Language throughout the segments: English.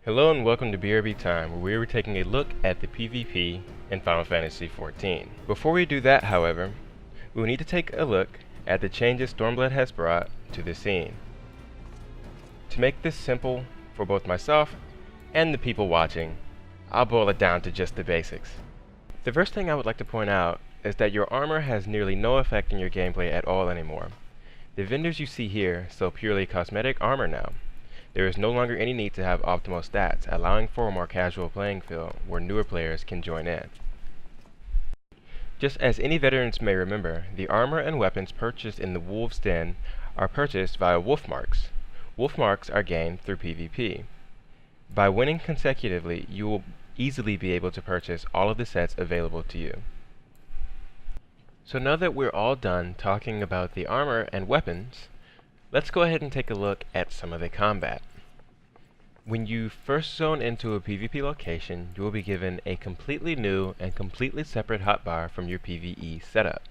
Hello and welcome to BRB Time, where we are taking a look at the PvP in Final Fantasy XIV. Before we do that, however, we will need to take a look at the changes Stormblood has brought to the scene. To make this simple for both myself and the people watching, I'll boil it down to just the basics. The first thing I would like to point out is that your armor has nearly no effect in your gameplay at all anymore. The vendors you see here sell purely cosmetic armor now. There is no longer any need to have optimal stats, allowing for a more casual playing field where newer players can join in. Just as any veterans may remember, the armor and weapons purchased in the Wolves' Den are purchased via wolf marks. Wolf marks are gained through PvP. By winning consecutively, you will easily be able to purchase all of the sets available to you. So now that we're all done talking about the armor and weapons, let's go ahead and take a look at some of the combat. When you first zone into a PvP location, you will be given a completely new and completely separate hotbar from your PvE setup.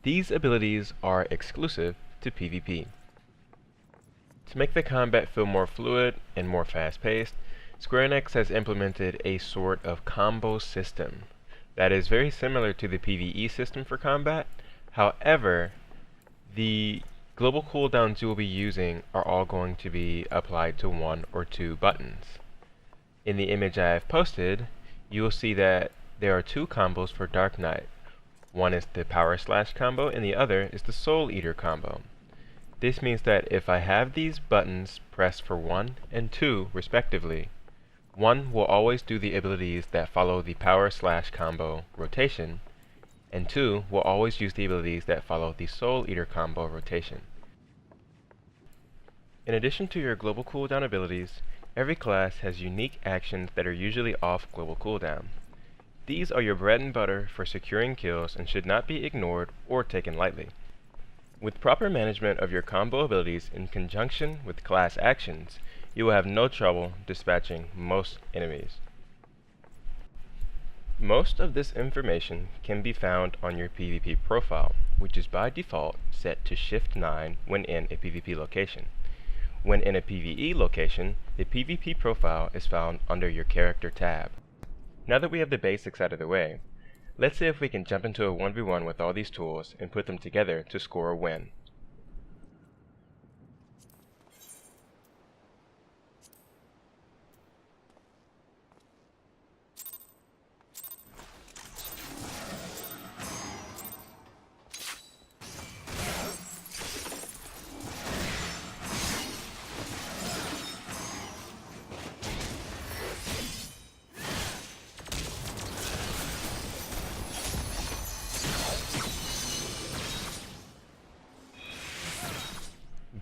These abilities are exclusive to PvP. To make the combat feel more fluid and more fast-paced, Square Enix has implemented a sort of combo system that is very similar to the PvE system for combat. However, the global cooldowns you will be using are all going to be applied to one or two buttons. In the image I have posted, you will see that there are two combos for Dark Knight. One is the Power Slash combo and the other is the Soul Eater combo. This means that if I have these buttons pressed for 1 and 2 respectively, 1 will always do the abilities that follow the Power Slash combo rotation, and 2 will always use the abilities that follow the Soul Eater combo rotation. In addition to your global cooldown abilities, every class has unique actions that are usually off global cooldown. These are your bread and butter for securing kills and should not be ignored or taken lightly. With proper management of your combo abilities in conjunction with class actions, you will have no trouble dispatching most enemies. Most of this information can be found on your PvP profile, which is by default set to Shift 9 when in a PvP location. When in a PvE location, the PvP profile is found under your Character tab. Now that we have the basics out of the way, let's see if we can jump into a 1v1 with all these tools and put them together to score a win.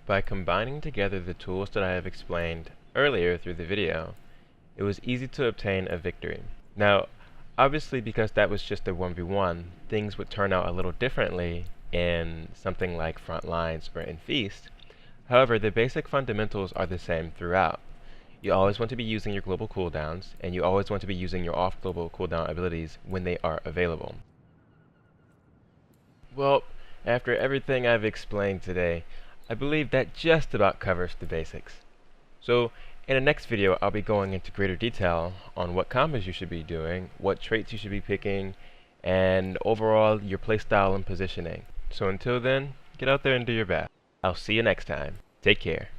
By combining together the tools that I have explained earlier through the video, it was easy to obtain a victory. Now, obviously because that was just a 1v1, things would turn out a little differently in something like Front Lines or in Feast. However, the basic fundamentals are the same throughout. You always want to be using your global cooldowns, and you always want to be using your off-global cooldown abilities when they are available. Well, after everything I've explained today, I believe that just about covers the basics. So, in the next video, I'll be going into greater detail on what combos you should be doing, what traits you should be picking, and overall your playstyle and positioning. So until then, get out there and do your best. I'll see you next time. Take care.